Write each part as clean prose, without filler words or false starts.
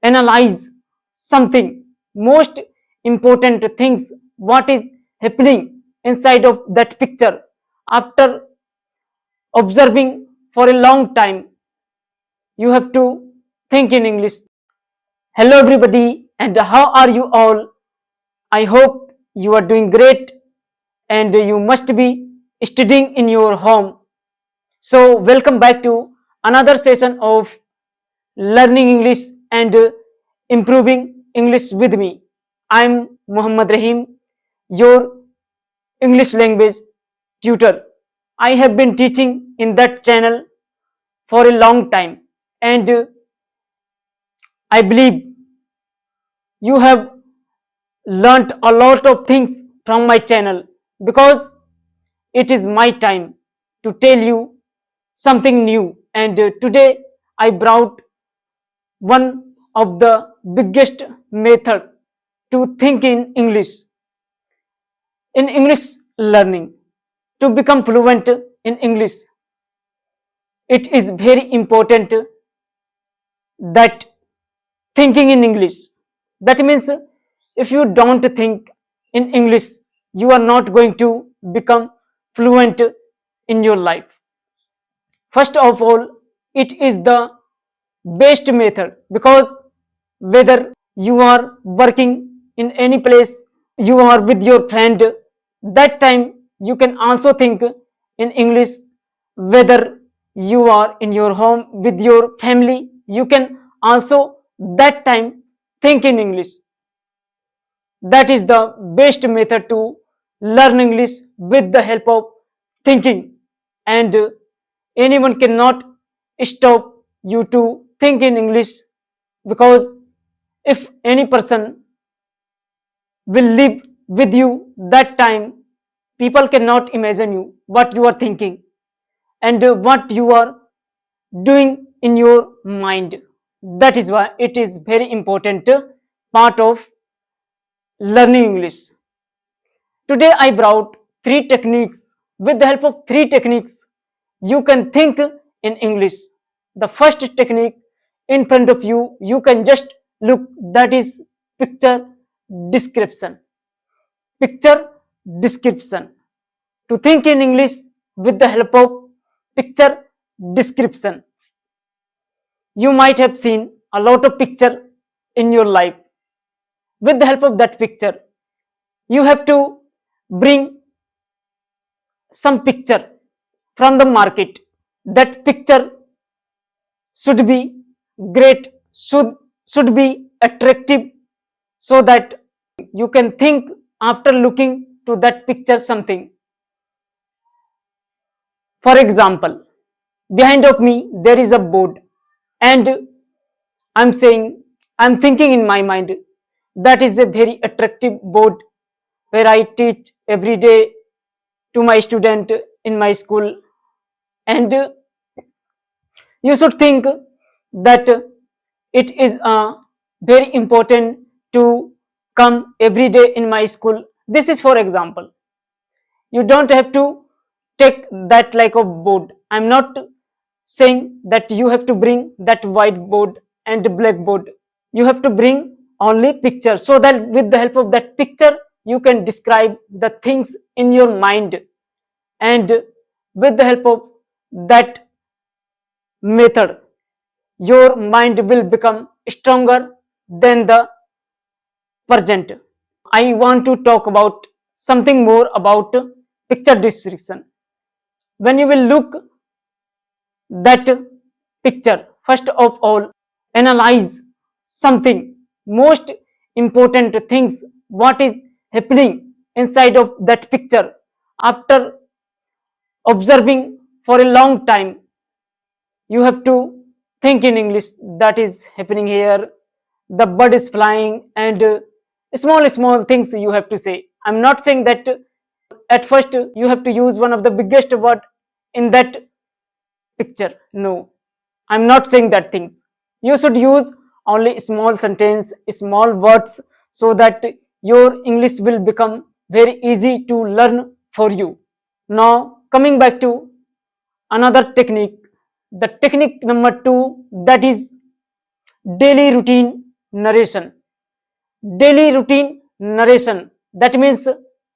analyze something most important things what is happening inside of that picture after observing for a long time. You have to think in English. Hello everybody, and how are you all? I hope you are doing great, and you must be studying in your home. So welcome back to another session of learning English and improving English with me. I'm Muhammad Rahim, your English language tutor. I have been teaching in that channel for a long time, and I believe you have learnt a lot of things from my channel, because it is my time to tell you something new. And today I brought one of the biggest method to think in English learning. To become fluent in English, it is very important that thinking in English. That means if you don't think in English, you are not going to become fluent in your life. First of all, it is the best method, because whether you are working in any place, you are with your friend, that time you can also think in English. Whether you are in your home with your family, you can also that time think in English. That is the best method to learn English, with the help of thinking. And anyone cannot stop you to think in English, because if any person will live with you, that time people cannot imagine you what you are thinking and what you are doing in your mind. That is why it is very important part of learning English. Today I brought three techniques. With the help of three techniques, you can think in English. The first technique in front of you, you can just look, that is picture description. Picture description. To think in English with the help of picture description. You might have seen a lot of picture in your life. With the help of that picture, you have to bring some picture from the market. That picture should be great, should be attractive, so that you can think after looking to that picture something. For example, behind of me there is a board, and I'm thinking in my mind, that is a very attractive board where I teach every day to my student in my school. And you should think that it is very important to come every day in my school. This is for example. You don't have to take that like a board. I'm not saying that you have to bring that whiteboard and blackboard. You have to bring only picture, so that with the help of that picture you can describe the things in your mind. And with the help of that method, your mind will become stronger than the present. I want to talk about something more about picture description. When you will look that picture, first of all, analyze something most important things what is happening inside of that picture after observing for a long time. You have to think in English, that is happening here, the bird is flying, and small things you have to say. I'm not saying that at first you have to use one of the biggest word in that picture. No, I'm not saying that things. You should use only small sentence, small words, so that your English will become very easy to learn for you. Now coming back to another technique, the technique number 2, that is daily routine narration, daily routine narration. That means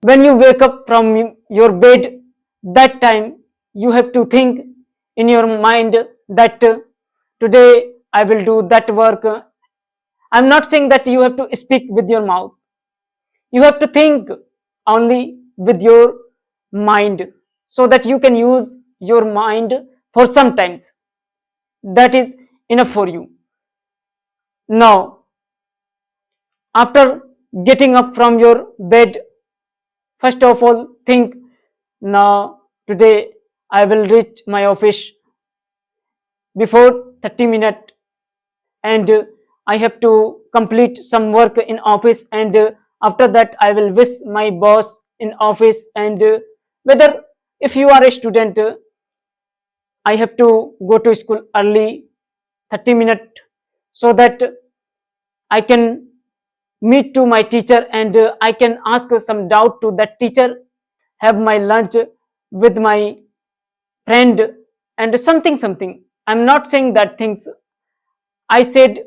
when you wake up from your bed, that time you have to think in your mind that today I will do that work. I'm not saying that you have to speak with your mouth. You have to think only with your mind, so that you can use your mind for some times. That is enough for you. Now, after getting up from your bed, first of all think, now today I will reach my office before 30 minutes, and I have to complete some work in office, and after that I will wish my boss in office, and whether if you are a student, I have to go to school early 30 minutes, so that I can meet to my teacher, and I can ask some doubt to that teacher, have my lunch with my friend, and something. I'm not saying that things, I said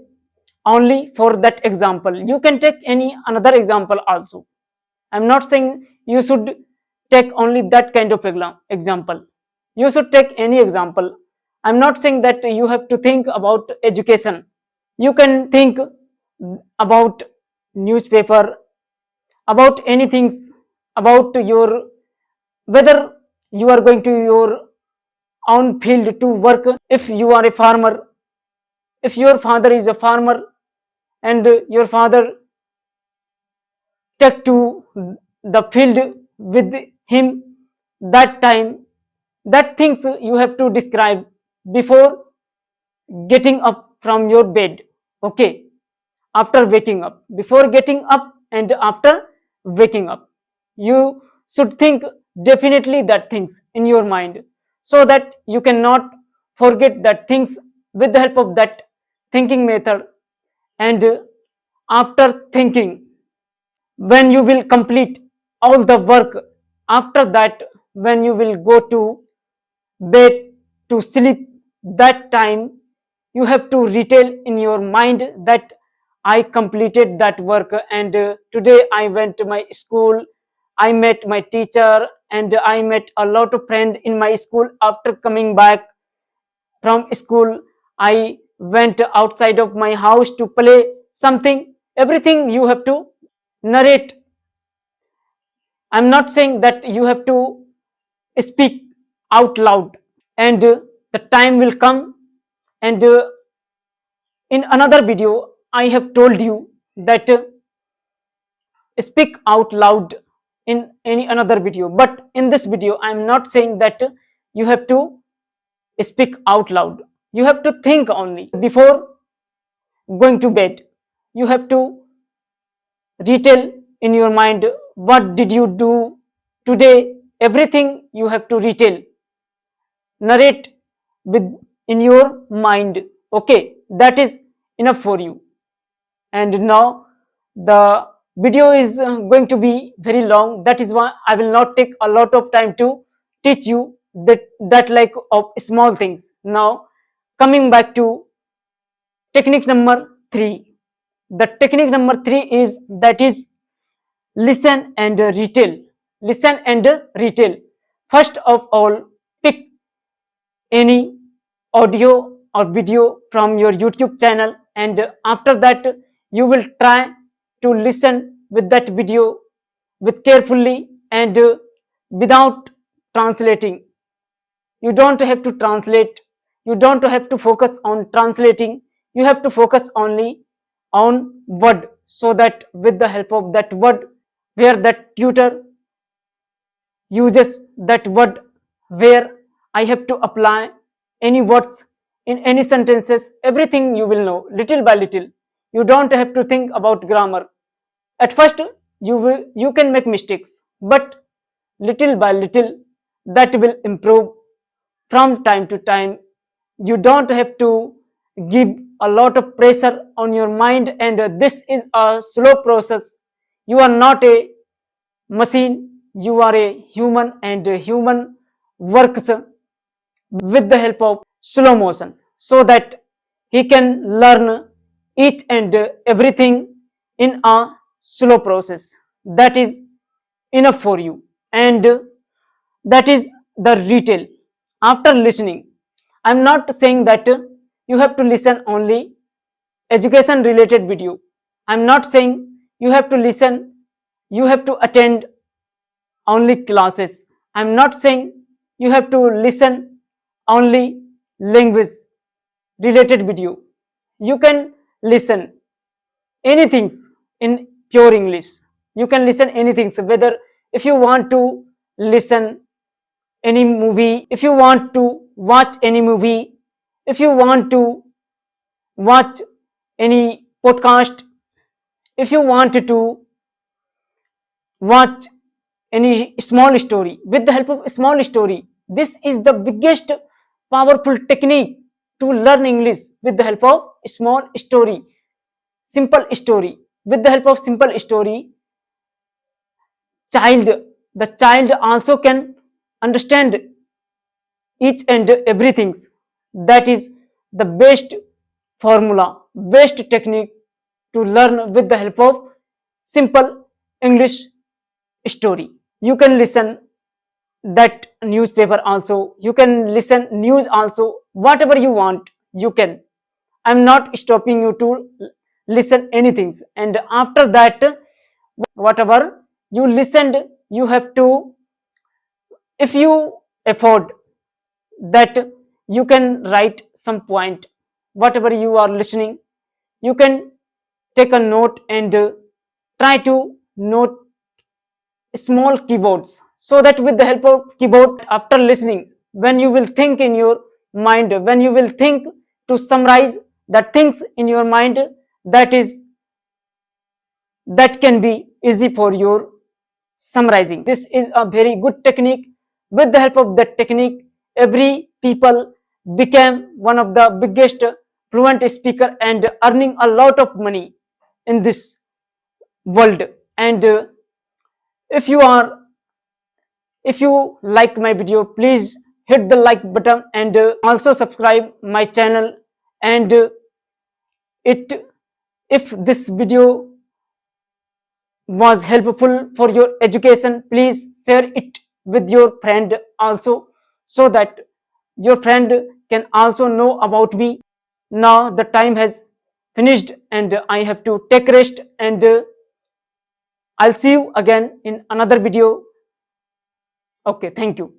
only for that example. You can take any another example also. I'm not saying you should take only that kind of example. You should take any example. I'm not saying that you have to think about education. You can think about newspaper, about anything, about your, whether you are going to your own field to work. If you are a farmer, if your father is a farmer, and your father take to the field with him, that time, that things you have to describe before getting up from your bed. Okay, after waking up, before getting up and after waking up, you should think definitely that things in your mind, so that you cannot forget that things with the help of that thinking method. And after thinking, when you will complete all the work, after that when you will go to bed to sleep, that time you have to retell in your mind that I completed that work, and today I went to my school, I met my teacher, and I met a lot of friends in my school. After coming back from school, I went outside of my house to play something. Everything you have to narrate. I'm not saying that you have to speak out loud, and the time will come, and in another video I have told you that speak out loud in any another video, but in this video I'm not saying that you have to speak out loud. You have to think only before going to bed. You have to retell in your mind what did you do today. Everything you have to retell, narrate with in your mind. Okay, that is enough for you. And now the video is going to be very long. That is why I will not take a lot of time to teach you that like of small things. Now coming back to technique number 3. The technique number 3 is, that is, listen and retell. Listen and retell. First of all, pick any audio or video from your YouTube channel, and after that you will try to listen with that video with carefully, and without translating. You don't have to translate, you don't have to focus on translating, you have to focus only on word, so that with the help of that word, where that tutor uses that word, where I have to apply any words in any sentences, everything you will know little by little. You don't have to think about grammar. At first you can make mistakes, but little by little that will improve from time to time. You don't have to give a lot of pressure on your mind, and this is a slow process. You are not a machine, you are a human, and human works with the help of slow motion, so that he can learn each and everything in a slow process. That is enough for you, and that is the retail. After listening, I'm not saying that you have to listen only education related video. I'm not saying you have to listen, you have to attend only classes. I'm not saying you have to listen only language related video. You can listen anything in pure English. You can listen anything. So whether if you want to listen any movie, if you want to watch any movie, if you want to watch any podcast, if you want to watch any small story, with the help of a small story, this is the biggest powerful technique to learn English, with the help of a small story, simple story. With the help of simple story, child the child also can understand each and everything. That is the best formula, best technique to learn with the help of simple English story. You can listen that newspaper also, you can listen news also, whatever you want you can. I'm not stopping you to listen anything, and after that whatever you listened, you have to, if you afford that, you can write some point, whatever you are listening, you can take a note and try to note small keyboards, so that with the help of keyboard, after listening, when you will think in your mind, when you will think to summarize the things in your mind, that is, that can be easy for your summarizing. This is a very good technique. With the help of that technique, every people became one of the biggest fluent speaker and earning a lot of money in this world. And if you are, if you like my video, please hit the like button, and also subscribe my channel. And it if this video was helpful for your education, please share it with your friend also, so that your friend can also know about me. Now the time has finished and I have to take rest, and I'll see you again in another video. Okay, thank you.